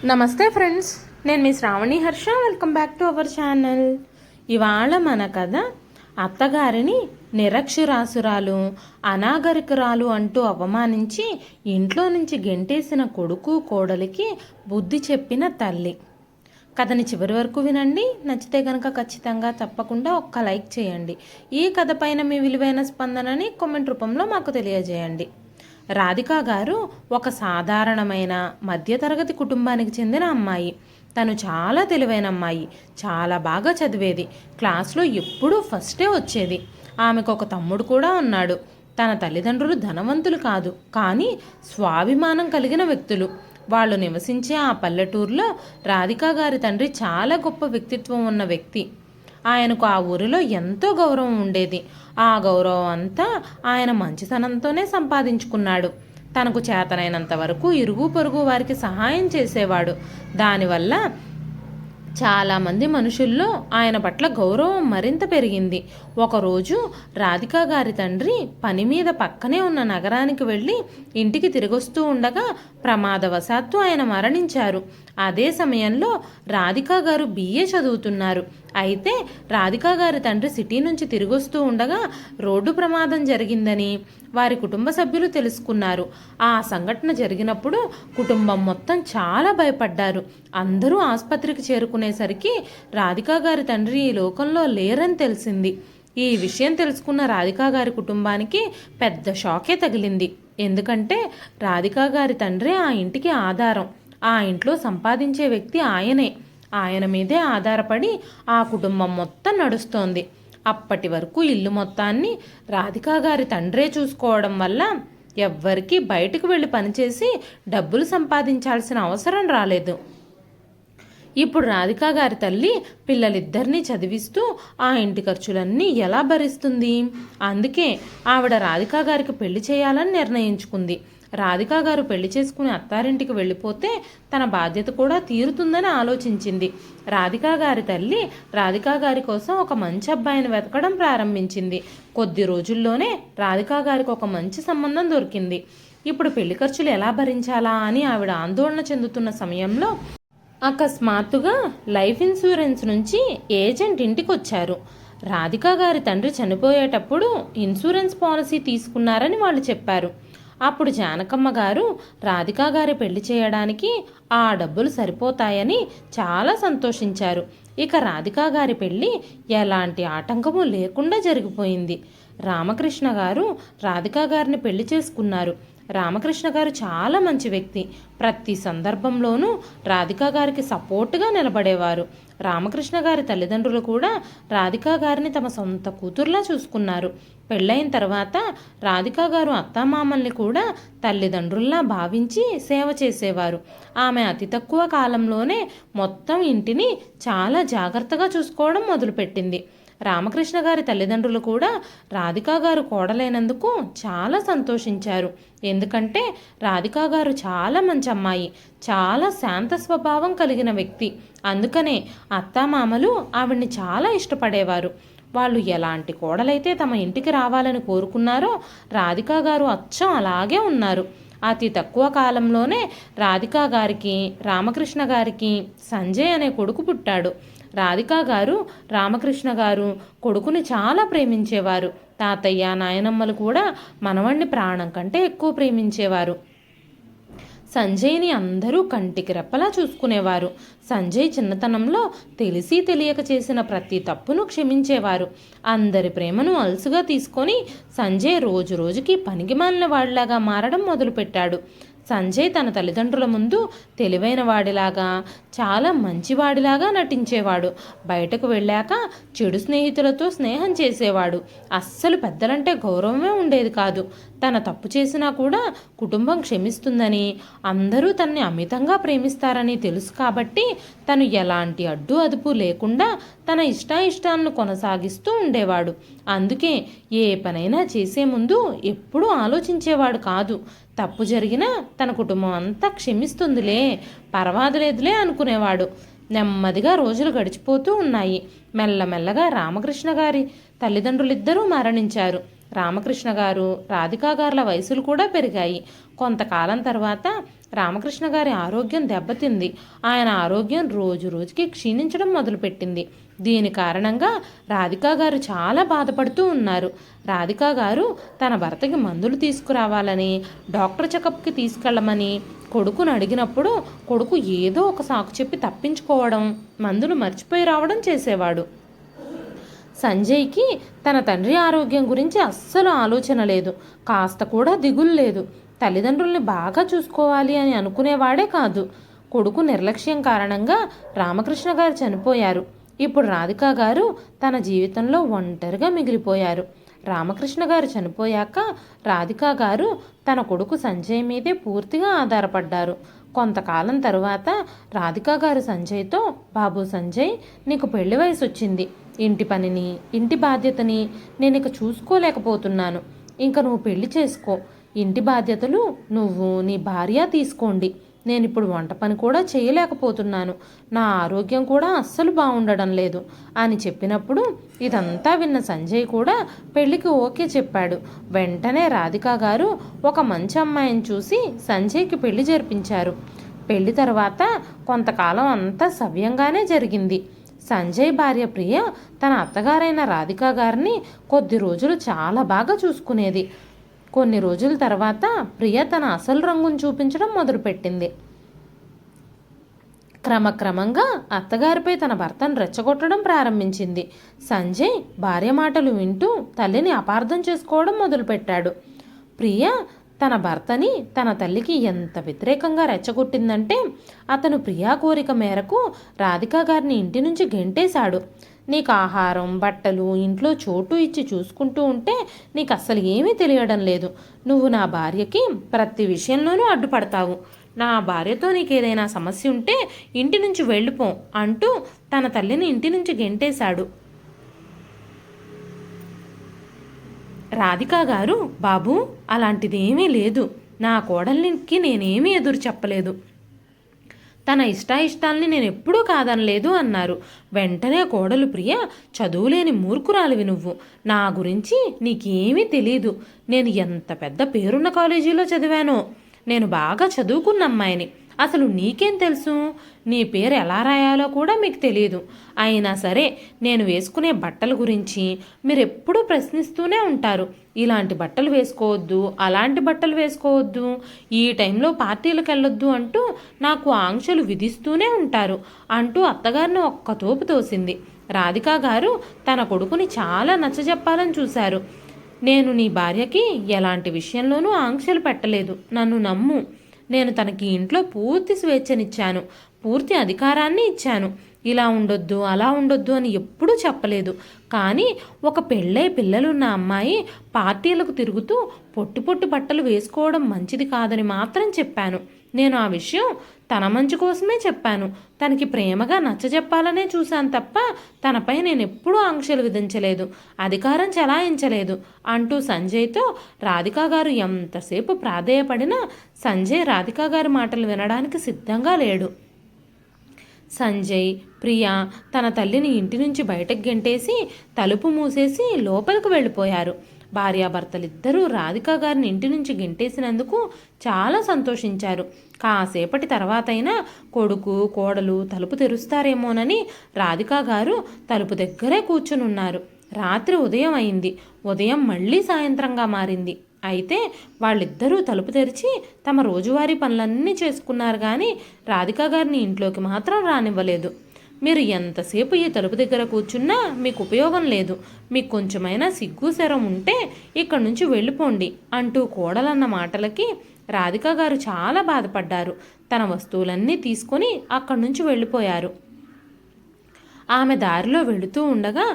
నమస్తే ఫ్రెండ్స్, నేను మీ Shravani Harsha. Welcome back to our channel. ఇవాళ మన కథ అత్తగారిని నిరక్షరాసురాలు, అనాగరికురాలు అంటూ అవమానించి ఇంట్లో నుంచి గెంటేసిన కొడుకు కోడలికి బుద్ధి చెప్పిన తల్లి. కథని చివరి వరకు వినండి. నచ్చితే కనుక ఖచ్చితంగా తప్పకుండా ఒక్క లైక్ చేయండి. ఈ కథ పైన మీ విలువైన స్పందనని కామెంట్ రూపంలో మాకు తెలియజేయండి. రాధికా గారు ఒక సాధారణమైన మధ్యతరగతి కుటుంబానికి చెందిన అమ్మాయి. తను చాలా తెలివైన అమ్మాయి, చాలా బాగా చదివేది, క్లాస్లో ఎప్పుడూ ఫస్టే వచ్చేది. ఆమెకు ఒక తమ్ముడు కూడా ఉన్నాడు. తన తల్లిదండ్రులు ధనవంతులు కాదు, కానీ స్వాభిమానం కలిగిన వ్యక్తులు. వాళ్ళు నివసించే ఆ పల్లెటూరులో రాధికా గారి తండ్రి చాలా గొప్ప వ్యక్తిత్వం ఉన్న వ్యక్తి. ఆయనకు ఆ ఊరిలో ఎంతో గౌరవం ఉండేది. ఆ గౌరవం అంతా ఆయన మంచితనంతోనే సంపాదించుకున్నాడు. తనకు చేతనైనంత వరకు ఇరుగు పొరుగు వారికి సహాయం చేసేవాడు. దానివల్ల చాలామంది మనుషుల్లో ఆయన పట్ల గౌరవం మరింత పెరిగింది. ఒకరోజు రాధికా గారి తండ్రి పని మీద పక్కనే ఉన్న నగరానికి వెళ్ళి ఇంటికి తిరిగొస్తూ ఉండగా ప్రమాదవశాత్తు ఆయన మరణించారు. అదే సమయంలో రాధికా గారు BA చదువుతున్నారు. అయితే రాధికా గారి తండ్రి సిటీ నుంచి తిరిగొస్తూ ఉండగా రోడ్డు ప్రమాదం జరిగిందని వారి కుటుంబ సభ్యులు తెలుసుకున్నారు. ఆ సంఘటన జరిగినప్పుడు కుటుంబం మొత్తం చాలా భయపడ్డారు. అందరూ ఆసుపత్రికి చేరుకునేసరికి రాధికా గారి తండ్రి ఈ లోకంలో లేరని తెలిసింది. ఈ విషయం తెలుసుకున్న రాధికా గారి కుటుంబానికి పెద్ద షాకే తగిలింది. ఎందుకంటే రాధికా గారి తండ్రి ఆ ఇంటికి ఆధారం. ఆ ఇంట్లో సంపాదించే వ్యక్తి ఆయనే. ఆయన మీదే ఆధారపడి ఆ కుటుంబం మొత్తం నడుస్తోంది. అప్పటి వరకు ఇల్లు మొత్తాన్ని రాధికా గారి తండ్రే చూసుకోవడం వల్ల ఎవ్వరికీ బయటకు వెళ్ళి పనిచేసి డబ్బులు సంపాదించాల్సిన అవసరం రాలేదు. ఇప్పుడు రాధికా గారి తల్లి పిల్లలిద్దరినీ చదివిస్తూ ఆ ఇంటి ఖర్చులన్నీ ఎలా భరిస్తుంది? అందుకే ఆవిడ రాధికా గారికి పెళ్లి చేయాలని నిర్ణయించుకుంది. రాధికా గారు పెళ్లి చేసుకుని అత్తారింటికి వెళ్ళిపోతే తన బాధ్యత కూడా తీరుతుందని ఆలోచించింది. రాధికా గారి తల్లి రాధికా గారి కోసం ఒక మంచి అబ్బాయిని వెతకడం ప్రారంభించింది. కొద్ది రోజుల్లోనే రాధికా గారికి ఒక మంచి సంబంధం దొరికింది. ఇప్పుడు పెళ్లి ఖర్చులు ఎలా భరించాలా అని ఆవిడ ఆందోళన చెందుతున్న సమయంలో అకస్మాత్తుగా లైఫ్ ఇన్సూరెన్స్ నుంచి ఏజెంట్ ఇంటికి వచ్చారు. రాధికా గారి తండ్రి చనిపోయేటప్పుడు ఇన్సూరెన్స్ పాలసీ తీసుకున్నారని వాళ్ళు చెప్పారు. అప్పుడు జానకమ్మ గారు రాధికా గారి పెళ్లి చేయడానికి ఆ డబ్బులు సరిపోతాయని చాలా సంతోషించారు. ఇక రాధికా గారి పెళ్లి ఎలాంటి ఆటంకము లేకుండా జరిగిపోయింది. రామకృష్ణ గారు రాధికా గారిని పెళ్లి చేసుకున్నారు. రామకృష్ణ గారు చాలా మంచి వ్యక్తి. ప్రతి సందర్భంలోనూ రాధికా గారికి సపోర్టుగా నిలబడేవారు. రామకృష్ణ గారి తల్లిదండ్రులు కూడా రాధికా గారిని తమ సొంత కూతుర్లా చూసుకున్నారు. పెళ్ళైన తర్వాత రాధికా గారు అత్తామామల్ని కూడా తల్లిదండ్రుల్లా భావించి సేవ చేసేవారు. ఆమె అతి తక్కువ కాలంలోనే మొత్తం ఇంటిని చాలా జాగ్రత్తగా చూసుకోవడం మొదలుపెట్టింది. రామకృష్ణ గారి తల్లిదండ్రులు కూడా రాధికా గారు కోడలైనందుకు చాలా సంతోషించారు. ఎందుకంటే రాధికా గారు చాలా మంచి అమ్మాయి, చాలా శాంత స్వభావం కలిగిన వ్యక్తి. అందుకనే అత్తామామలు ఆవిడ్ని చాలా ఇష్టపడేవారు. వాళ్ళు ఎలాంటి కోడలైతే తమ ఇంటికి రావాలని కోరుకున్నారో రాధికా గారు అచ్చం అలాగే ఉన్నారు. అతి తక్కువ కాలంలోనే రాధికా గారికి రామకృష్ణ గారికి సంజయ్ అనే కొడుకు పుట్టాడు. రాధికా గారు రామకృష్ణ గారు కొడుకుని చాలా ప్రేమించేవారు. తాతయ్య నాయనమ్మలు కూడా మనవణ్ణి ప్రాణం కంటే ఎక్కువ ప్రేమించేవారు. సంజయ్ని అందరూ కంటికి రెప్పలా చూసుకునేవారు. సంజయ్ చిన్నతనంలో తెలిసి తెలియక చేసిన ప్రతి తప్పును క్షమించేవారు. అందరి ప్రేమను అలుసుగా తీసుకొని సంజయ్ రోజు రోజుకి పనికిమాలిన వాడిలాగా మారడం మొదలుపెట్టాడు. సంజయ్ తన తల్లిదండ్రుల ముందు తెలివైన వాడిలాగా, చాలా మంచివాడిలాగా నటించేవాడు. బయటకు వెళ్ళాక చెడు స్నేహితులతో స్నేహం చేసేవాడు. అస్సలు పెద్దలంటే గౌరవమే ఉండేది కాదు. తన తప్పు చేసినా కూడా కుటుంబం క్షమిస్తుందని, అందరూ తనని అమితంగా ప్రేమిస్తారని తెలుసు కాబట్టి తను ఎలాంటి అడ్డు అదుపు లేకుండా తన ఇష్టాయిష్టాలను కొనసాగిస్తూ ఉండేవాడు. అందుకే ఏ పనైనా చేసే ముందు ఎప్పుడూ ఆలోచించేవాడు కాదు. తప్పు జరిగినా తన కుటుంబం అంతా క్షమిస్తుందిలే, పర్వాలేదులే అనుకునేవాడు. నెమ్మదిగా రోజులు గడిచిపోతూ ఉన్నాయి. మెల్లమెల్లగా రామకృష్ణ గారి తల్లిదండ్రులిద్దరూ మరణించారు. రామకృష్ణ గారు రాధికా గారుల వయసులు కూడా పెరిగాయి. కొంతకాలం తర్వాత రామకృష్ణ గారి ఆరోగ్యం దెబ్బతింది. ఆయన ఆరోగ్యం రోజు రోజుకి క్షీణించడం మొదలుపెట్టింది. దీని కారణంగా రాధికా గారు చాలా బాధపడుతూ ఉన్నారు. రాధికా గారు తన భర్తకి మందులు తీసుకురావాలని, డాక్టర్ చెకప్కి తీసుకెళ్ళమని కొడుకును అడిగినప్పుడు కొడుకు ఏదో ఒక సాకు చెప్పి తప్పించుకోవడం, మందులు మర్చిపోయి రావడం చేసేవాడు. సంజయ్కి తన తండ్రి ఆరోగ్యం గురించి అస్సలు ఆలోచన లేదు, కాస్త కూడా దిగులు లేదు. తల్లిదండ్రుల్ని బాగా చూసుకోవాలి అని అనుకునేవాడే కాదు. కొడుకు నిర్లక్ష్యం కారణంగా రామకృష్ణ గారు చనిపోయారు. ఇప్పుడు రాధికా గారు తన జీవితంలో ఒంటరిగా మిగిలిపోయారు. రామకృష్ణ గారు చనిపోయాక రాధికా గారు తన కొడుకు సంజయ్ మీదే పూర్తిగా ఆధారపడ్డారు. కొంతకాలం తరువాత రాధికా గారు సంజయ్తో, బాబు సంజయ్, నీకు పెళ్లి వయసు వచ్చింది. ఇంటి పనిని, ఇంటి బాధ్యతని నేను ఇక చూసుకోలేకపోతున్నాను. ఇంక నువ్వు పెళ్లి చేసుకో. ఇంటి బాధ్యతలు నువ్వు, నీ భార్య తీసుకోండి. నేను ఇప్పుడు వంట పని కూడా చేయలేకపోతున్నాను. నా ఆరోగ్యం కూడా అస్సలు బాగుండడం లేదు అని చెప్పినప్పుడు ఇదంతా విన్న సంజయ్ కూడా పెళ్లికి ఓకే చెప్పాడు. వెంటనే రాధికా గారు ఒక మంచి అమ్మాయిని చూసి సంజయ్కి పెళ్లి జరిపించారు. పెళ్లి తర్వాత కొంతకాలం అంతా సవ్యంగానే జరిగింది. సంజయ్ భార్య ప్రియ తన అత్తగారైన రాధికా గారిని కొద్ది రోజులు చాలా బాగా చూసుకునేది. కొన్ని రోజుల తర్వాత ప్రియ తన అసలు రంగును చూపించడం మొదలుపెట్టింది. క్రమక్రమంగా అత్తగారిపై తన భర్తను రెచ్చగొట్టడం ప్రారంభించింది. సంజయ్ భార్య మాటలు వింటూ తల్లిని అపార్థం చేసుకోవడం మొదలుపెట్టాడు. ప్రియ తన భర్తని తన తల్లికి ఎంత వ్యతిరేకంగా రెచ్చగొట్టిందంటే అతను ప్రియా కోరిక మేరకు రాధికా గారిని ఇంటి నుంచి గెంటేశాడు. నీకు ఆహారం, బట్టలు, ఇంట్లో చోటు ఇచ్చి చూసుకుంటూ ఉంటే నీకు అస్సలు ఏమీ తెలియడం లేదు. నువ్వు నా భార్యకి ప్రతి విషయంలోనూ అడ్డుపడతావు. నా భార్యతో నీకేదైనా సమస్య ఉంటే ఇంటి నుంచి వెళ్ళిపో అంటూ తన తల్లిని ఇంటి నుంచి గెంటేశాడు. రాధికా గారు, బాబు, అలాంటిదేమీ లేదు. నా కోడలికి నేనేమీ ఎదురు చెప్పలేదు. తన ఇష్టాయిష్టాల్ని నేను ఎప్పుడూ కాదనలేదు అన్నారు. వెంటనే కోడలు ప్రియ, చదువులేని మూర్ఖురాలివి నువ్వు. నా గురించి నీకేమీ తెలీదు. నేను ఎంత పెద్ద పేరున్న కాలేజీలో చదివానో. నేను బాగా చదువుకున్న అమ్మాయిని. అసలు నీకేం తెలుసు? నీ పేరు ఎలా రాయాలో కూడా మీకు తెలియదు. అయినా సరే నేను వేసుకునే బట్టల గురించి మీరు ఎప్పుడూ ప్రశ్నిస్తూనే ఉంటారు. ఇలాంటి బట్టలు వేసుకోవద్దు, అలాంటి బట్టలు వేసుకోవద్దు, ఈ టైంలో పార్టీలకు వెళ్ళొద్దు అంటూ నాకు ఆంక్షలు విధిస్తూనే ఉంటారు అంటూ అత్తగారిని ఒక్క తోపు తోసింది. రాధికా గారు తన కొడుకుని చాలా నచ్చజెప్పాలని చూశారు. నేను నీ భార్యకి ఎలాంటి విషయంలోనూ ఆంక్షలు పెట్టలేదు. నన్ను నమ్ము. నేను తనకి ఇంట్లో పూర్తి స్వేచ్ఛనిచ్చాను, పూర్తి అధికారాన్ని ఇచ్చాను. ఇలా ఉండొద్దు, అలా ఉండొద్దు అని ఎప్పుడూ చెప్పలేదు. కానీ ఒక పెళ్ళై పిల్లలున్న అమ్మాయి పార్టీలకు తిరుగుతూ పొట్టి పొట్టి బట్టలు వేసుకోవడం మంచిది కాదని మాత్రం చెప్పాను. నేను ఆ విషయం తన మంచి కోసమే చెప్పాను. తనకి ప్రేమగా నచ్చజెప్పాలనే చూశాను తప్ప తనపై నేను ఎప్పుడూ ఆంక్షలు విధించలేదు, అధికారం చెలాయించలేదు అంటూ సంజయ్తో రాధికా గారు ఎంతసేపు ప్రాధేయపడినా సంజయ్ రాధికా గారి మాటలు వినడానికి సిద్ధంగా లేడు. సంజయ్, ప్రియా తన తల్లిని ఇంటి నుంచి బయటకు గెంటేసి తలుపు మూసేసి లోపలికి వెళ్ళిపోయారు. భార్యాభర్తలిద్దరూ రాధికా గారిని ఇంటి నుంచి గెంటేసినందుకు చాలా సంతోషించారు. కాసేపటి తర్వాతైనా కొడుకు, కోడలు తలుపు తెరుస్తారేమోనని రాధికా గారు తలుపు దగ్గరే కూర్చునున్నారు. రాత్రి ఉదయం అయింది. ఉదయం మళ్ళీ సాయంత్రంగా మారింది. అయితే వాళ్ళిద్దరూ తలుపు తెరిచి తమ రోజువారీ పనులన్నీ చేసుకున్నారు. కానీ రాధికా గారిని ఇంట్లోకి మాత్రం రానివ్వలేదు. మీరు ఎంతసేపు ఈ తలుపు దగ్గర కూర్చున్నా మీకు ఉపయోగం లేదు. మీకు కొంచెమైనా సిగ్గు శరం ఉంటే ఇక్కడి నుంచి వెళ్ళిపోండి అంటూ కోడలన్న మాటలకి రాధికా గారు చాలా బాధపడ్డారు. తన వస్తువులన్నీ తీసుకొని అక్కడి నుంచి వెళ్ళిపోయారు. ఆమె దారిలో వెళుతూ ఉండగా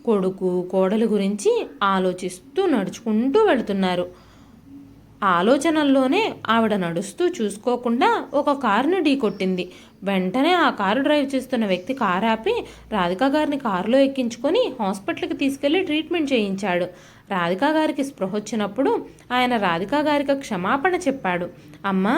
కొడుకు, కోడలు గురించి ఆలోచిస్తూ నడుచుకుంటూ వెళుతున్నారు. ఆలోచనల్లోనే ఆవిడ నడుస్తూ చూసుకోకుండా ఒక కారుని ఢీకొట్టింది. వెంటనే ఆ కారు డ్రైవ్ చేస్తున్న వ్యక్తి కారు ఆపి రాధికా గారిని కారులో ఎక్కించుకొని హాస్పిటల్కి తీసుకెళ్లి ట్రీట్మెంట్ చేయించాడు. రాధికా గారికి స్పృహ వచ్చినప్పుడు ఆయన రాధికా గారికి క్షమాపణ చెప్పాడు. అమ్మా,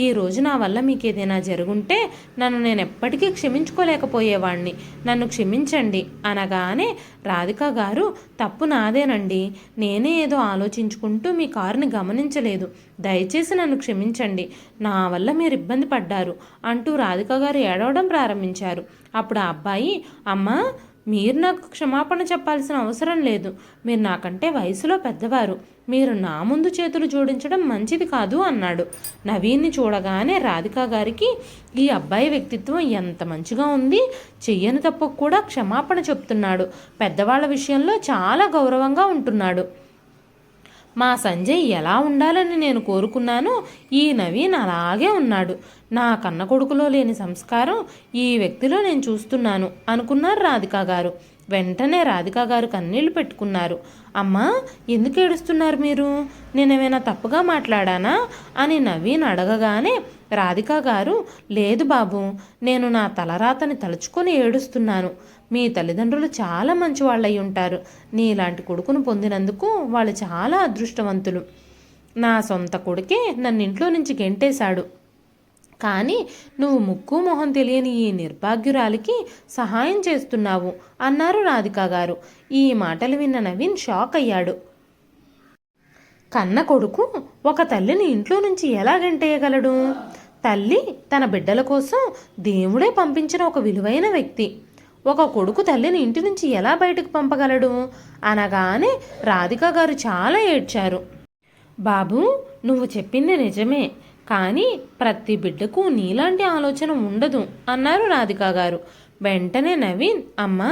ఈ రోజు నా వల్ల మీకు ఏదైనా జరుగుంటే నన్ను నేను ఎప్పటికీ క్షమించుకోలేకపోయేవాణ్ణి, నన్ను క్షమించండి అనగానే రాధికా గారు, తప్పు నాదేనండి, నేనే ఏదో ఆలోచించుకుంటూ మీ కారుని గమనించలేదు, దయచేసి నన్ను క్షమించండి, నా వల్ల మీరు ఇబ్బంది పడ్డారు అంటూ రాధికా గారు ఏడవడం ప్రారంభించారు. అప్పుడు ఆ అబ్బాయి, అమ్మా, మీరు నాకు క్షమాపణ చెప్పాల్సిన అవసరం లేదు, మీరు నాకంటే వయసులో పెద్దవారు, మీరు నా ముందు చేతులు జోడించడం మంచిది కాదు అన్నాడు. నవీన్ని చూడగానే రాధికా గారికి ఈ అబ్బాయి వ్యక్తిత్వం ఎంత మంచిగా ఉంది, చెయ్యని తప్పుకు కూడా క్షమాపణ చెప్తున్నాడు, పెద్దవాళ్ళ విషయంలో చాలా గౌరవంగా ఉంటున్నాడు. మా సంజయ్ ఎలా ఉండాలని నేను కోరుకున్నానో ఈ నవీన్ అలాగే ఉన్నాడు, నా కన్న కొడుకులో లేని సంస్కారం ఈ వ్యక్తిలో నేను చూస్తున్నాను అనుకున్నారు రాధికా గారు. వెంటనే రాధికా గారు కన్నీళ్లు పెట్టుకున్నారు. అమ్మా, ఎందుకు ఏడుస్తున్నారు మీరు, నేనేమైనా తప్పుగా మాట్లాడానా అని నవీన్ అడగగానే రాధికా గారు, లేదు బాబు, నేను నా తలరాతని తలుచుకొని ఏడుస్తున్నాను, మీ తల్లిదండ్రులు చాలా మంచి వాళ్ళై ఉంటారు, నీలాంటి కొడుకును పొందినందుకు వాళ్ళు చాలా అదృష్టవంతులు. నా సొంత కొడుకే నన్ను ఇంట్లో నుంచి గెంటేశాడు, కానీ నువ్వు ముక్కు మొహం తెలియని ఈ నిర్భాగ్యురాలికి సహాయం చేస్తున్నావు అన్నారు రాధికా గారు. ఈ మాటలు విన్న నవీన్ షాక్ అయ్యాడు. కన్న కొడుకు ఒక తల్లిని ఇంట్లో నుంచి ఎలా గెంటేయగలడు? తల్లి తన బిడ్డల కోసం దేవుడే పంపించిన ఒక విలువైన వ్యక్తి. ఒక కొడుకు తల్లిని ఇంటి నుంచి ఎలా బయటకు పంపగలడు అనగానే రాధికా గారు చాలా ఏడ్చారు. బాబు, నువ్వు చెప్పింది నిజమే, కానీ ప్రతి బిడ్డకు నీలాంటి ఆలోచన ఉండదు అన్నారు రాధికా గారు. వెంటనే నవీన్, అమ్మా,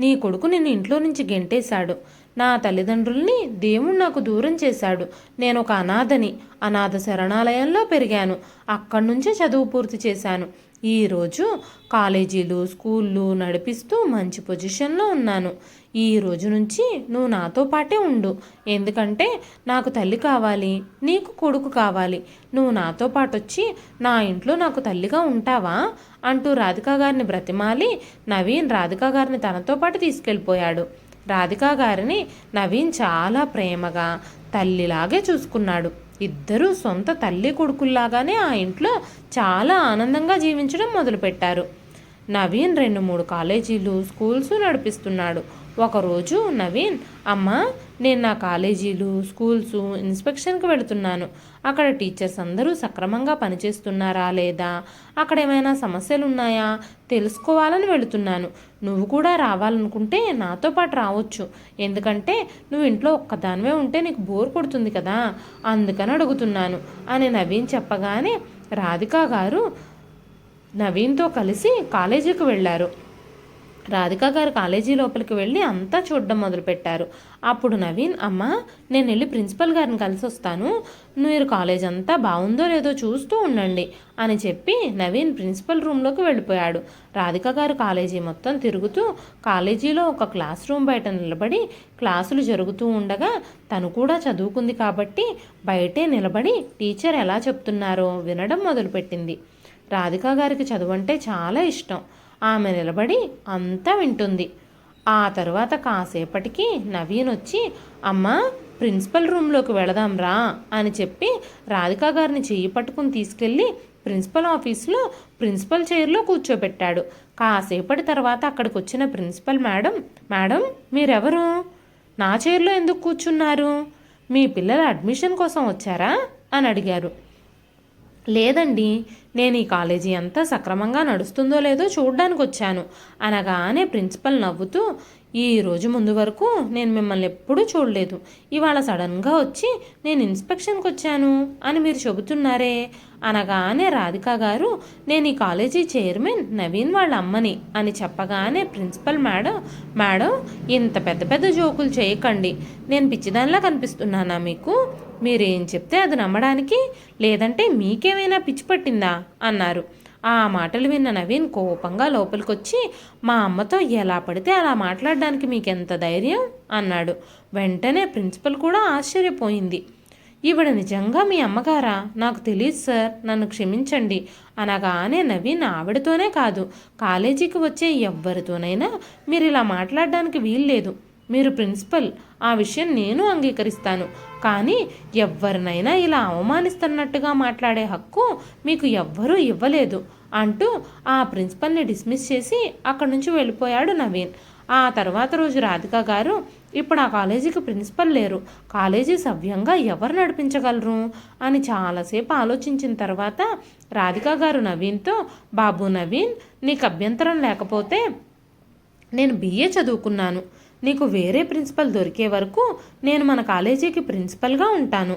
నీ కొడుకు నిన్ను ఇంట్లో నుంచి గెంటేశాడు, నా తల్లిదండ్రుల్ని దేవుడు నాకు దూరం చేశాడు, నేను ఒక అనాథని, అనాథ శరణాలయంలో పెరిగాను, అక్కడి నుంచే చదువు పూర్తి చేశాను, ఈరోజు కాలేజీలు స్కూళ్ళు నడిపిస్తూ మంచి పొజిషన్లో ఉన్నాను, ఈ రోజు నుంచి నువ్వు నాతో పాటే ఉండు, ఎందుకంటే నాకు తల్లి కావాలి, నీకు కొడుకు కావాలి, నువ్వు నాతో పాటు వచ్చి నా ఇంట్లో నాకు తల్లిగా ఉంటావా అంటూ రాధికా గారిని బ్రతిమాలి నవీన్ రాధికా గారిని తనతో పాటు తీసుకెళ్ళిపోయాడు. రాధికా గారిని నవీన్ చాలా ప్రేమగా తల్లిలాగే చూసుకున్నాడు. ఇద్దరూ సొంత తల్లి కొడుకుల్లాగానే ఆ ఇంట్లో చాలా ఆనందంగా జీవించడం మొదలుపెట్టారు. నవీన్ 2-3 కాలేజీలు స్కూల్స్ నడిపిస్తున్నాడు. ఒకరోజు నవీన్, అమ్మా, నేను నా కాలేజీలు స్కూల్స్ ఇన్స్పెక్షన్కి వెళుతున్నాను, అక్కడ టీచర్స్ అందరూ సక్రమంగా పనిచేస్తున్నారా లేదా, అక్కడ ఏమైనా సమస్యలు ఉన్నాయా తెలుసుకోవాలని వెళుతున్నాను, నువ్వు కూడా రావాలనుకుంటే నాతో పాటు రావచ్చు, ఎందుకంటే నువ్వు ఇంట్లో ఒక్కదానివే ఉంటే నీకు బోర్ కొడుతుంది కదా, అందుకని అడుగుతున్నాను అని నవీన్ చెప్పగానే రాధికా గారు నవీన్తో కలిసి కాలేజీకి వెళ్ళారు. రాధికా గారు కాలేజీ లోపలికి వెళ్ళి అంతా చూడడం మొదలుపెట్టారు. అప్పుడు నవీన్, అమ్మ, నేను వెళ్ళి ప్రిన్సిపల్ గారిని కలిసి వస్తాను, మీరు కాలేజ్ అంతా బాగుందో లేదో చూస్తూ ఉండండి అని చెప్పి నవీన్ ప్రిన్సిపల్ రూమ్లోకి వెళ్ళిపోయాడు. రాధికా గారు కాలేజీ మొత్తం తిరుగుతూ కాలేజీలో ఒక క్లాస్ రూమ్ బయట నిలబడి క్లాసులు జరుగుతూ ఉండగా తను కూడా చదువుకుంది కాబట్టి బయటే నిలబడి టీచర్ ఎలా చెప్తున్నారో వినడం మొదలుపెట్టింది. రాధికా గారికి చదువంటే చాలా ఇష్టం. ఆమె నిలబడి అంతా వింటుంది. ఆ తర్వాత కాసేపటికి నవీన్ వచ్చి, అమ్మా, ప్రిన్సిపల్ రూమ్లోకి వెళదాం రా అని చెప్పి రాధికా గారిని చెయ్యి పట్టుకుని తీసుకెళ్ళి ప్రిన్సిపల్ ఆఫీస్లో ప్రిన్సిపల్ చైర్లో కూర్చోబెట్టాడు. కాసేపటి తర్వాత అక్కడికి వచ్చిన ప్రిన్సిపల్ మేడం, మీరెవరు, నా చైర్లో ఎందుకు కూర్చున్నారు, మీ పిల్లల అడ్మిషన్ కోసం వచ్చారా అని అడిగారు. లేదండి, నేను ఈ కాలేజీ అంతా సక్రమంగా నడుస్తుందో లేదో చూడ్డానికి వచ్చాను అనగానే ప్రిన్సిపల్ నవ్వుతూ, ఈ రోజు ముందు వరకు నేను మిమ్మల్ని ఎప్పుడూ చూడలేదు, ఇవాళ సడన్గా వచ్చి నేను ఇన్స్పెక్షన్కి వచ్చాను అని మీరు చెబుతున్నారే అనగానే రాధికా గారు, నేను ఈ కాలేజీ చైర్మన్ నవీన్ వాళ్ళ అమ్మని అని చెప్పగానే ప్రిన్సిపల్ మేడం, ఇంత పెద్ద పెద్ద జోకులు చేయకండి, నేను పిచ్చిదానిలా కనిపిస్తున్నానా మీకు, మీరేం చెప్తే అది నమ్మడానికి, లేదంటే మీకేమైనా పిచ్చి పట్టిందా అన్నారు. ఆ మాటలు విన్న నవీన్ కోపంగా లోపలికొచ్చి, మా అమ్మతో ఎలా పడితే అలా మాట్లాడడానికి మీకెంత ధైర్యం అన్నాడు. వెంటనే ప్రిన్సిపల్ కూడా ఆశ్చర్యపోయింది. ఈవిడ నిజంగా మీ అమ్మగారా? నాకు తెలియదు సార్, నన్ను క్షమించండి అనగానే నవీన్ ఆవిడతోనే కాదు, కాలేజీకి వచ్చే ఎవ్వరితోనైనా మీరు ఇలా మాట్లాడడానికి వీల్లేదు. మీరు ప్రిన్సిపల్, ఆ విషయం నేను అంగీకరిస్తాను. కానీ ఎవరినైనా ఇలా అవమానిస్తున్నట్టుగా మాట్లాడే హక్కు మీకు ఎవ్వరూ ఇవ్వలేదు అంటూ ఆ ప్రిన్సిపల్ని డిస్మిస్ చేసి అక్కడి నుంచి వెళ్ళిపోయాడు నవీన్. ఆ తర్వాత రోజు రాధిక గారు, ఇప్పుడు ఆ కాలేజీకి ప్రిన్సిపల్ లేరు, కాలేజీ సవ్యంగా ఎవరు నడిపించగలరు అని చాలాసేపు ఆలోచించిన తర్వాత రాధిక గారు నవీన్తో, బాబు నవీన్, నీకు అభ్యంతరం లేకపోతే నేను BA చదువుకున్నాను, నీకు వేరే ప్రిన్సిపల్ దొరికే వరకు నేను మన కాలేజీకి ప్రిన్సిపల్గా ఉంటాను.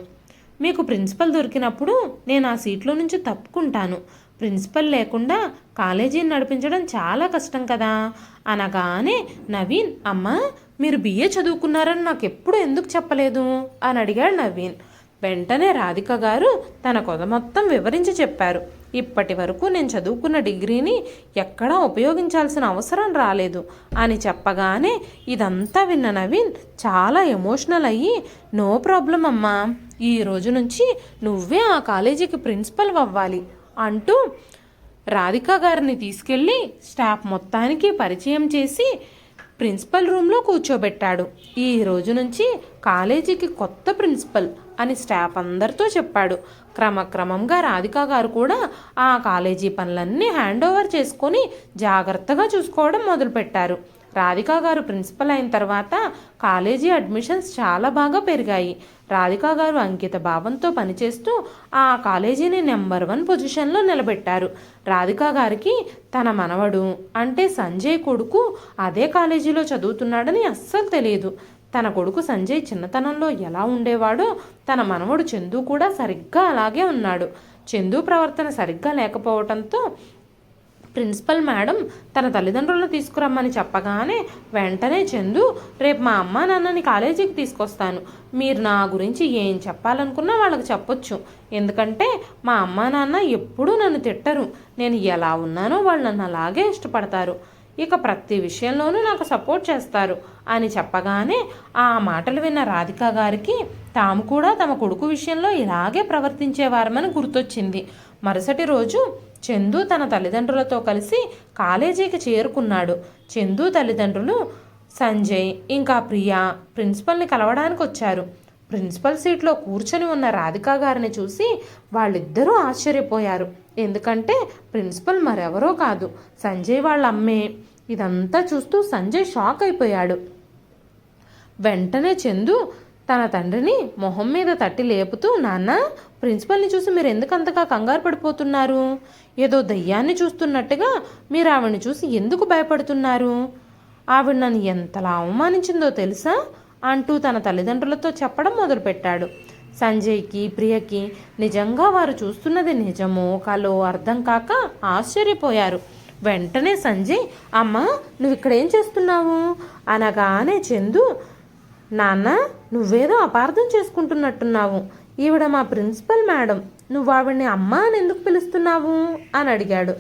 మీకు ప్రిన్సిపల్ దొరికినప్పుడు నేను ఆ సీట్లో నుంచి తప్పుకుంటాను. ప్రిన్సిపల్ లేకుండా కాలేజీని నడిపించడం చాలా కష్టం కదా అనగానే నవీన్, అమ్మ మీరు BA చదువుకున్నారని నాకు ఎప్పుడు ఎందుకు చెప్పలేదు అని అడిగాడు నవీన్. వెంటనే రాధిక గారు తన కథ మొత్తం వివరించి చెప్పారు. ఇప్పటి వరకు నేను చదువుకున్న డిగ్రీని ఎక్కడా ఉపయోగించాల్సిన అవసరం రాలేదు అని చెప్పగానే ఇదంతా విన్న నవీన్ చాలా ఎమోషనల్ అయ్యి, నో ప్రాబ్లం అమ్మా, ఈ రోజు నుంచి నువ్వే ఆ కాలేజీకి ప్రిన్సిపల్ అవ్వాలి అంటూ రాధిక గారిని తీసుకెళ్ళి స్టాఫ్ మొత్తానికి పరిచయం చేసి ప్రిన్సిపల్ రూమ్లో కూర్చోబెట్టాడు. ఈ రోజు నుంచి కాలేజీకి కొత్త ప్రిన్సిపల్ అని స్టాఫ్ అందరితో చెప్పాడు. క్రమక్రమంగా రాధిక గారు కూడా ఆ కాలేజీ పనులన్నీ హ్యాండ్ ఓవర్ చేసుకొని జాగ్రత్తగా చూసుకోవడం మొదలుపెట్టారు. రాధిక గారు ప్రిన్సిపల్ అయిన తర్వాత కాలేజీ అడ్మిషన్స్ చాలా బాగా పెరిగాయి. రాధిక గారు అంకిత భావంతో పనిచేస్తూ ఆ కాలేజీని నెంబర్ 1 పొజిషన్లో నిలబెట్టారు. రాధిక గారికి తన మనవడు అంటే సంజయ్ కొడుకు అదే కాలేజీలో చదువుతున్నాడని అస్సలు తెలియదు. తన కొడుకు సంజయ్ చిన్నతనంలో ఎలా ఉండేవాడో తన మనవడు చందు కూడా సరిగ్గా అలాగే ఉన్నాడు. చందు ప్రవర్తన సరిగ్గా లేకపోవడంతో ప్రిన్సిపల్ మేడం తన తల్లిదండ్రులను తీసుకురమ్మని చెప్పగానే వెంటనే చందు, రేపు మా అమ్మ నాన్నని కాలేజీకి తీసుకొస్తాను, మీరు నా గురించి ఏం చెప్పాలనుకున్నా వాళ్ళకి చెప్పొచ్చు, ఎందుకంటే మా అమ్మ నాన్న ఎప్పుడూ నన్ను తిట్టరు, నేను ఎలా ఉన్నానో వాళ్ళు నన్ను అలాగే ఇష్టపడతారు, ఇక ప్రతి విషయంలోనూ నాకు సపోర్ట్ చేస్తారు అని చెప్పగానే ఆ మాటలు విన్న రాధిక గారికి తాము కూడా తమ కొడుకు విషయంలో ఇలాగే ప్రవర్తించేవారమని గుర్తొచ్చింది. మరుసటి రోజు చందు తన తల్లిదండ్రులతో కలిసి కాలేజీకి చేరుకున్నాడు. చందు తల్లిదండ్రులు సంజయ్ ఇంకా ప్రియా ప్రిన్సిపల్ని కలవడానికి వచ్చారు. ప్రిన్సిపల్ సీట్లో కూర్చొని ఉన్న రాధిక గారిని చూసి వాళ్ళిద్దరూ ఆశ్చర్యపోయారు. ఎందుకంటే ప్రిన్సిపల్ మరెవరో కాదు, సంజయ్ వాళ్ళ అమ్మే. ఇదంతా చూస్తూ సంజయ్ షాక్ అయిపోయాడు. వెంటనే చందు తన తండ్రిని మొహం మీద తట్టి లేపుతూ, నాన్న, ప్రిన్సిపల్ని చూసి మీరు ఎందుకు అంతగా కంగారు పడిపోతున్నారు? ఏదో దయ్యాన్ని చూస్తున్నట్టుగా మీరు ఆవిడని చూసి ఎందుకు భయపడుతున్నారు? ఆవిడ నన్ను ఎంతలా అవమానించిందో తెలుసా అంటూ తన తల్లిదండ్రులతో చెప్పడం మొదలుపెట్టాడు. సంజయ్కి ప్రియకి నిజంగా వారు చూస్తున్నది నిజమో కలో అర్థం కాక ఆశ్చర్యపోయారు. వెంటనే సంజయ్, అమ్మ నువ్వు ఇక్కడేం చేస్తున్నావు అనగానే చందు, నాన్న నువ్వేదో అపార్థం చేసుకుంటున్నట్టున్నావు, ఈవిడ మా ప్రిన్సిపల్ మేడం, నువ్వు ఆవిడ్ని అమ్మ అని ఎందుకు పిలుస్తున్నావు అని అడిగాడు.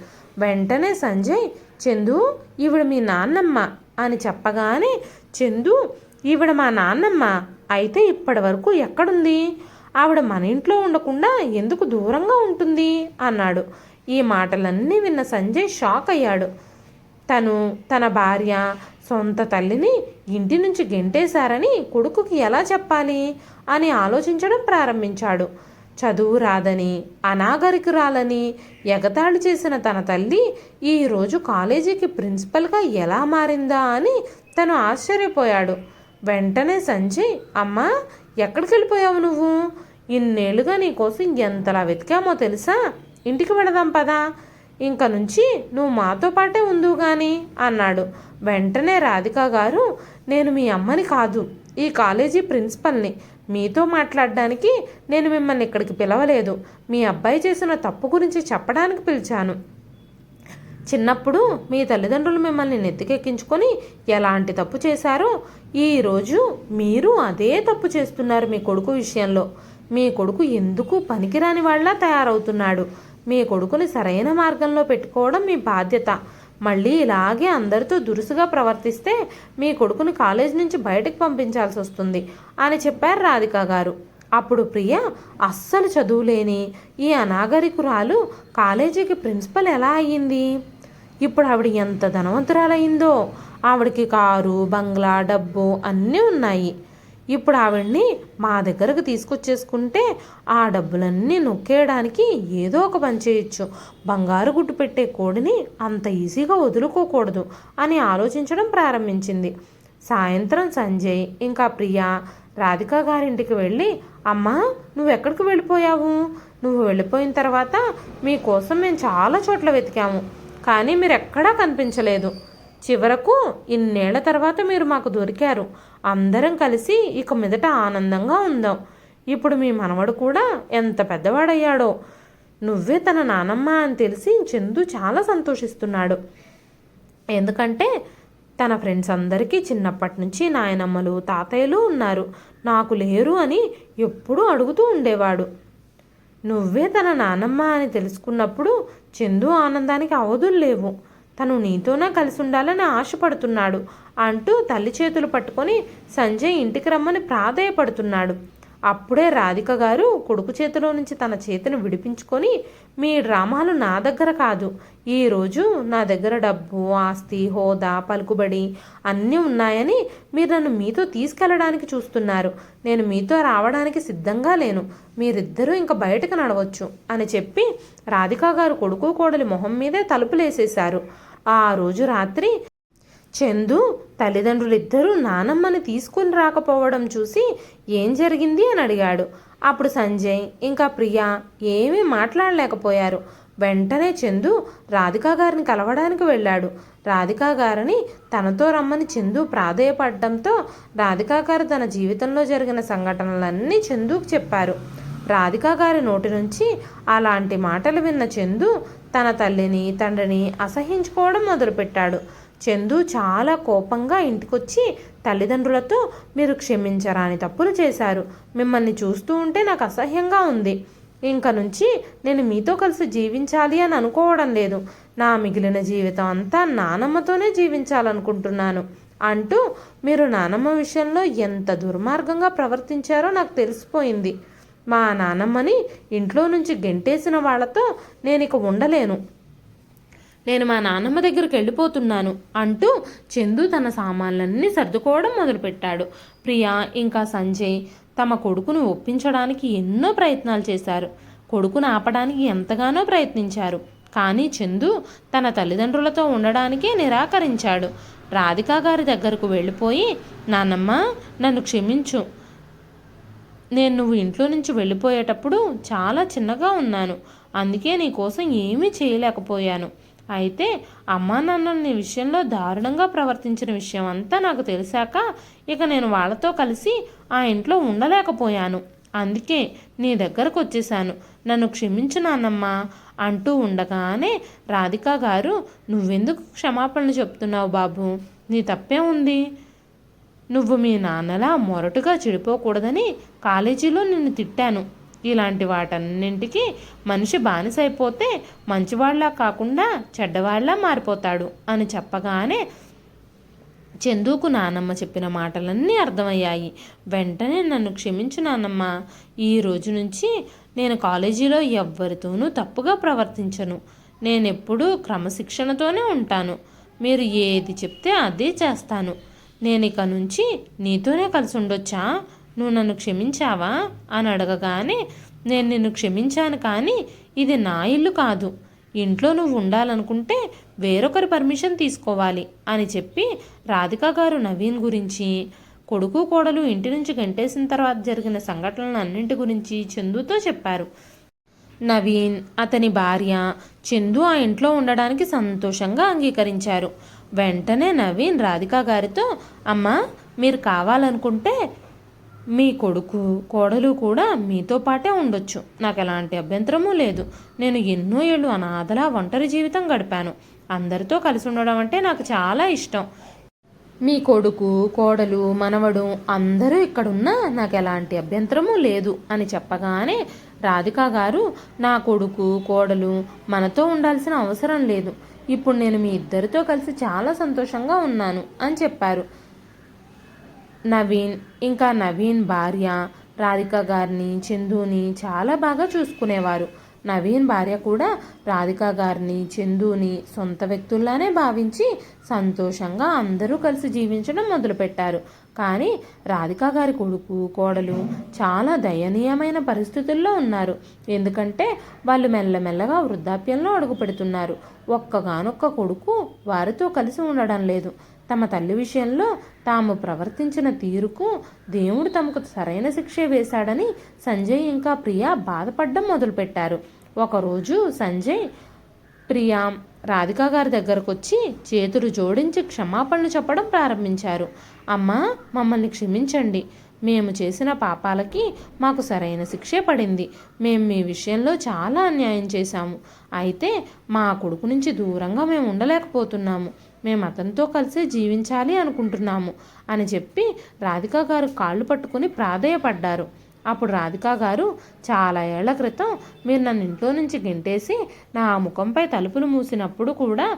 వెంటనే సంజయ్, చందు ఈవిడ మీ నాన్నమ్మ అని చెప్పగానే చందు, ఈవిడ మా నాన్నమ్మ అయితే ఇప్పటి వరకు ఎక్కడుంది? ఆవిడ మన ఇంట్లో ఉండకుండా ఎందుకు దూరంగా ఉంటుంది అన్నాడు. ఈ మాటలన్నీ విన్న సంజయ్ షాక్ అయ్యాడు. తన భార్య సొంత తల్లిని ఇంటి నుంచి గెంటేశారని కొడుకుకి ఎలా చెప్పాలి అని ఆలోచించడం ప్రారంభించాడు. చదువు రాదని, అనాగరికురాలని ఎగతాళి చేసిన తన తల్లి ఈరోజు కాలేజీకి ప్రిన్సిపల్గా ఎలా మారిందా అని తను ఆశ్చర్యపోయాడు. వెంటనే సంజయ్, అమ్మా ఎక్కడికి వెళ్ళిపోయావు నువ్వు? ఇన్నేళ్లుగా నీకోసం ఎంతలా వెతికామో తెలుసా? ఇంటికి వెళదాం పదా, ఇంక నుంచి నువ్వు మాతో పాటే ఉందువు గాని అన్నాడు. వెంటనే రాధిక గారు, నేను మీ అమ్మని కాదు, ఈ కాలేజీ ప్రిన్సిపల్ని, మీతో మాట్లాడడానికి నేను మిమ్మల్ని ఇక్కడికి పిలవలేదు, మీ అబ్బాయి చేసిన తప్పు గురించి చెప్పడానికి పిలిచాను. చిన్నప్పుడు మీ తల్లిదండ్రులు మిమ్మల్ని నెత్తికెక్కించుకొని ఎలాంటి తప్పు చేశారో ఈరోజు మీరు అదే తప్పు చేస్తున్నారు మీ కొడుకు విషయంలో. మీ కొడుకు ఎందుకు పనికిరాని వాళ్ళ తయారవుతున్నాడు. మీ కొడుకుని సరైన మార్గంలో పెట్టుకోవడం మీ బాధ్యత. మళ్ళీ ఇలాగే అందరితో దురుసుగా ప్రవర్తిస్తే మీ కొడుకుని కాలేజ్ నుంచి బయటకు పంపించాల్సి వస్తుంది అని చెప్పారు రాధిక గారు. అప్పుడు ప్రియ అస్సలు చదువులేని ఈ అనాగరికురాలు కాలేజీకి ప్రిన్సిపల్ ఎలా అయ్యింది? ఇప్పుడు ఆవిడ ఎంత ధనవంతురాలయ్యిందో! ఆవిడకి కారు, బంగ్లా, డబ్బు అన్నీ ఉన్నాయి. ఇప్పుడు ఆవిడ్ని మా దగ్గరకు తీసుకొచ్చేసుకుంటే ఆ డబ్బులన్నీ నొక్కేయడానికి ఏదో ఒక పని చేయొచ్చు. బంగారు గుడ్డు పెట్టే కోడిని అంత ఈజీగా వదులుకోకూడదు అని ఆలోచించడం ప్రారంభించింది. సాయంత్రం సంజయ్ ఇంకా ప్రియ రాధిక గారింటికి వెళ్ళి, అమ్మా నువ్వు ఎక్కడికి వెళ్ళిపోయావు? నువ్వు వెళ్ళిపోయిన తర్వాత మీకోసం మేము చాలా చోట్ల వెతికాము, కానీ మీరు ఎక్కడా కనిపించలేదు. చివరకు ఇన్నేళ్ల తర్వాత మీరు మాకు దొరికారు. అందరం కలిసి ఇక మీదట ఆనందంగా ఉందాం. ఇప్పుడు మీ మనవడు కూడా ఎంత పెద్దవాడయ్యాడో. నువ్వే తన నానమ్మ అని తెలిసి చందు చాలా సంతోషిస్తున్నాడు. ఎందుకంటే తన ఫ్రెండ్స్ అందరికీ చిన్నప్పటి నుంచి నాయనమ్మలు, తాతయ్యలు ఉన్నారు, నాకు లేరు అని ఎప్పుడూ అడుగుతూ ఉండేవాడు. నువ్వే తన నానమ్మ అని తెలుసుకున్నప్పుడు చందు ఆనందానికి అవధులు లేవు. తను నీతోనే కలిసి ఉండాలని ఆశపడుతున్నాడు అంటూ తల్లి చేతులు పట్టుకొని సంజయ్ ఇంటికి రమ్మని ప్రాధేయపడుతున్నాడు. అప్పుడే రాధిక గారు కొడుకు చేతిలో నుంచి తన చేతిని విడిపించుకొని, మీ డ్రామాలు నా దగ్గర కాదు. ఈరోజు నా దగ్గర డబ్బు, ఆస్తి, హోదా, పలుకుబడి అన్నీ ఉన్నాయని మీరు నన్ను మీతో తీసుకెళ్లడానికి చూస్తున్నారు. నేను మీతో రావడానికి సిద్ధంగా లేను. మీరిద్దరూ ఇంక బయటకు నడవచ్చు అని చెప్పి రాధిక గారు కొడుకు కోడలి మొహం మీదే తలుపులేసేశారు. ఆ రోజు రాత్రి చందు తల్లిదండ్రులిద్దరూ నానమ్మని తీసుకుని రాకపోవడం చూసి ఏం జరిగింది అని అడిగాడు. అప్పుడు సంజయ్ ఇంకా ప్రియ ఏమీ మాట్లాడలేకపోయారు. వెంటనే చందు రాధికా గారిని కలవడానికి వెళ్ళాడు. రాధికా గారిని తనతో రమ్మని చందు ప్రాధేయపడడంతో రాధికా గారు తన జీవితంలో జరిగిన సంఘటనలన్నీ చందుకు చెప్పారు. రాధికా గారి నోటి నుంచి అలాంటి మాటలు విన్న చందు తన తల్లిని, తండ్రిని అసహించుకోవడం మొదలుపెట్టాడు. చందు చాలా కోపంగా ఇంటికొచ్చి తల్లిదండ్రులతో, మీరు క్షమించరాని తప్పులు చేశారు. మిమ్మల్ని చూస్తూ ఉంటే నాకు అసహ్యంగా ఉంది. ఇంక నుంచి నేను మీతో కలిసి జీవించాలి అని అనుకోవడం లేదు. నా మిగిలిన జీవితం అంతా నానమ్మతోనే జీవించాలనుకుంటున్నాను అంటూ, మీరు నానమ్మ విషయంలో ఎంత దుర్మార్గంగా ప్రవర్తించారో నాకు తెలిసిపోయింది. మా నానమ్మని ఇంట్లో నుంచి గెంటేసిన వాళ్లతో నేను ఇక ఉండలేను. నేను మా నాన్నమ్మ దగ్గరికి వెళ్ళిపోతున్నాను అంటూ చందు తన సామాన్లన్నీ సర్దుకోవడం మొదలుపెట్టాడు. ప్రియా ఇంకా సంజయ్ తమ కొడుకును ఒప్పించడానికి ఎన్నో ప్రయత్నాలు చేశారు. కొడుకును ఆపడానికి ఎంతగానో ప్రయత్నించారు. కానీ చందు తన తల్లిదండ్రులతో ఉండడానికే నిరాకరించాడు. రాధికా గారి దగ్గరకు వెళ్ళిపోయి, నాన్నమ్మ నన్ను క్షమించు. నువ్వు ఇంట్లో నుంచి వెళ్ళిపోయేటప్పుడు చాలా చిన్నగా ఉన్నాను. అందుకే నీకోసం ఏమీ చేయలేకపోయాను. అయితే అమ్మా నాన్నలు నీ విషయంలో దారుణంగా ప్రవర్తించిన విషయం అంతా నాకు తెలిసాక ఇక నేను వాళ్ళతో కలిసి ఆ ఇంట్లో ఉండలేకపోయాను. అందుకే నీ దగ్గరకు వచ్చేసాను. నన్ను క్షమించు నాన్నమ్మా అంటూ ఉండగానే రాధికా గారు, నువ్వెందుకు క్షమాపణలు చెప్తున్నావు బాబు? నీ తప్పే ఉంది. నువ్వు మీ నాన్నలా మొరటుగా చెడిపోకూడదని కాలేజీలో నిన్ను తిట్టాను. ఇలాంటి వాటన్నింటికి మనిషి బానిసైపోతే మంచివాళ్ల కాకుండా చెడ్డవాళ్లా మారిపోతాడు అని చెప్పగానే చందుకు నానమ్మ చెప్పిన మాటలన్నీ అర్థమయ్యాయి. వెంటనే నన్ను క్షమించు నానమ్మ. ఈ రోజు నుంచి నేను కాలేజీలో ఎవ్వరితోనూ తప్పుగా ప్రవర్తించను. నేనెప్పుడూ క్రమశిక్షణతోనే ఉంటాను. మీరు ఏది చెప్తే అదే చేస్తాను. నేను ఇక నుంచి నీతోనే కలిసి ఉండొచ్చా? నువ్వు నన్ను క్షమించావా అని అడగగానే, నేను నిన్ను క్షమించాను, కానీ ఇది నా ఇల్లు కాదు. ఇంట్లో నువ్వు ఉండాలనుకుంటే వేరొకరి పర్మిషన్ తీసుకోవాలి అని చెప్పి రాధికా గారు నవీన్ గురించి, కొడుకు కోడలు ఇంటి నుంచి గంటేసిన తర్వాత జరిగిన సంఘటనలు అన్నింటి గురించి చందుతో చెప్పారు. నవీన్, అతని భార్య చందు ఆ ఇంట్లో ఉండడానికి సంతోషంగా అంగీకరించారు. వెంటనే నవీన్ రాధికా గారితో, అమ్మా మీరు కావాలనుకుంటే మీ కొడుకు కోడలు కూడా మీతో పాటే ఉండొచ్చు. నాకు ఎలాంటి అభ్యంతరమూ లేదు. నేను ఎన్నో ఏళ్ళు అనాథలా ఒంటరి జీవితం గడిపాను. అందరితో కలిసి ఉండడం అంటే నాకు చాలా ఇష్టం. మీ కొడుకు కోడలు మనవడు అందరూ ఇక్కడున్నా నాకు ఎలాంటి అభ్యంతరమూ లేదు అని చెప్పగానే రాధికా గారు, నా కొడుకు కోడలు మనతో ఉండాల్సిన అవసరం లేదు. ఇప్పుడు నేను మీ ఇద్దరితో కలిసి చాలా సంతోషంగా ఉన్నాను అని చెప్పారు. నవీన్ ఇంకా నవీన్ భార్య రాధిక గారిని చందుని చాలా బాగా చూసుకునేవారు. నవీన్ భార్య కూడా రాధిక గారిని చందుని సొంత వ్యక్తుల్లానే భావించి సంతోషంగా అందరూ కలిసి జీవించడం మొదలుపెట్టారు. కానీ రాధిక గారి కొడుకు కోడలు చాలా దయనీయమైన పరిస్థితుల్లో ఉన్నారు. ఎందుకంటే వాళ్ళు మెల్లమెల్లగా వృద్ధాప్యంలో అడుగుపెడుతున్నారు. ఒక్కగానొక్క కొడుకు వారితో కలిసి ఉండడం లేదు. తమ తల్లి విషయంలో తాము ప్రవర్తించిన తీరుకు దేవుడు తమకు సరైన శిక్షే వేశాడని సంజయ్ ఇంకా ప్రియా బాధపడడం మొదలుపెట్టారు. ఒకరోజు సంజయ్ ప్రియా రాధిక గారి దగ్గరకు వచ్చి చేతులు జోడించి క్షమాపణలు చెప్పడం ప్రారంభించారు. అమ్మా, మమ్మల్ని క్షమించండి. మేము చేసిన పాపాలకి మాకు సరైన శిక్షే పడింది. మేము మీ విషయంలో చాలా అన్యాయం చేశాము. అయితే మా కొడుకు నుంచి దూరంగా మేము ఉండలేకపోతున్నాము. మేము అతనితో కలిసి జీవించాలి అనుకుంటున్నాము అని చెప్పి రాధిక గారు కాళ్ళు పట్టుకుని ప్రాధేయపడ్డారు. అప్పుడు రాధిక గారు, చాలా ఏళ్ల క్రితం మీరు నన్ను ఇంట్లో నుంచి గెంటేసి నా ముఖంపై తలుపులు మూసినప్పుడు కూడా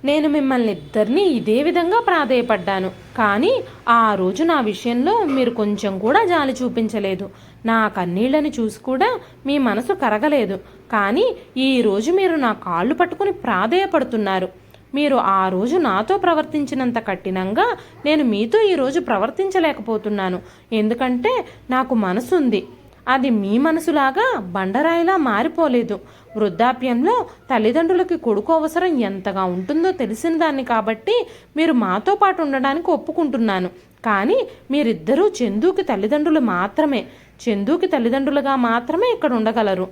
నేను మిమ్మల్ని ఇద్దరినీ ఇదే విధంగా ప్రాధేయపడ్డాను. కానీ ఆ రోజు నా విషయంలో మీరు కొంచెం కూడా జాలి చూపించలేదు. నా కన్నీళ్లను చూసి కూడా మీ మనసు కరగలేదు. కానీ ఈరోజు మీరు నా కాళ్ళు పట్టుకుని ప్రాధేయపడుతున్నారు. మీరు ఆ రోజు నాతో ప్రవర్తించినంత కఠినంగా నేను మీతో ఈరోజు ప్రవర్తించలేకపోతున్నాను. ఎందుకంటే నాకు మనసుంది. అది మీ మనసులాగా బండరాయిలా మారిపోలేదు. వృద్ధాప్యంలో తల్లిదండ్రులకి కొడుకు అవసరం ఎంతగా ఉంటుందో తెలిసిన దాన్ని కాబట్టి మీరు మాతో పాటు ఉండడానికి ఒప్పుకుంటున్నాను. కానీ మీరిద్దరూ చందుకి తల్లిదండ్రులు మాత్రమే. చందుకి తల్లిదండ్రులుగా మాత్రమే ఇక్కడ ఉండగలరు.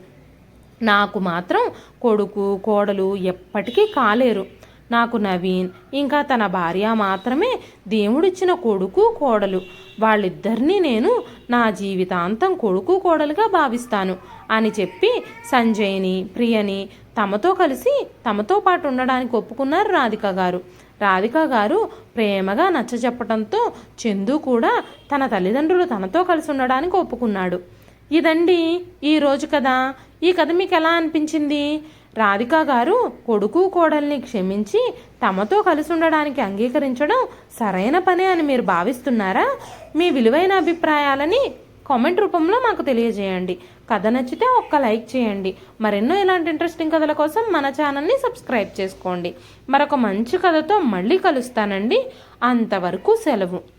నాకు మాత్రం కొడుకు కోడలు ఎప్పటికీ కాలేరు. నాకు నవీన్ ఇంకా తన భార్య మాత్రమే దేవుడిచ్చిన కొడుకు కోడలు. వాళ్ళిద్దరినీ నేను నా జీవితాంతం కొడుకు కోడలుగా భావిస్తాను అని చెప్పి సంజయ్ని ప్రియని తమతో కలిసి తమతో పాటు ఉండడానికి ఒప్పుకున్నారు రాధిక గారు. రాధిక గారు ప్రేమగా నచ్చజెప్పడంతో చందు కూడా తన తల్లిదండ్రులు తనతో కలిసి ఉండడానికి ఒప్పుకున్నాడు. ఇదండి ఈరోజు కథ. ఈ కథ మీకు ఎలా అనిపించింది? రాధిక గారు కొడుకు కోడల్ని క్షమించి తమతో కలిసి ఉండడానికి అంగీకరించడం సరైన పనే అని మీరు భావిస్తున్నారా? మీ విలువైన అభిప్రాయాలని కామెంట్ రూపంలో మాకు తెలియజేయండి. కథ నచ్చితే ఒక్క లైక్ చేయండి. మరెన్నో ఇలాంటి ఇంట్రెస్టింగ్ కథల కోసం మన ఛానల్ని సబ్స్క్రైబ్ చేసుకోండి. మరొక మంచి కథతో మళ్ళీ కలుస్తానండి. అంతవరకు సెలవు.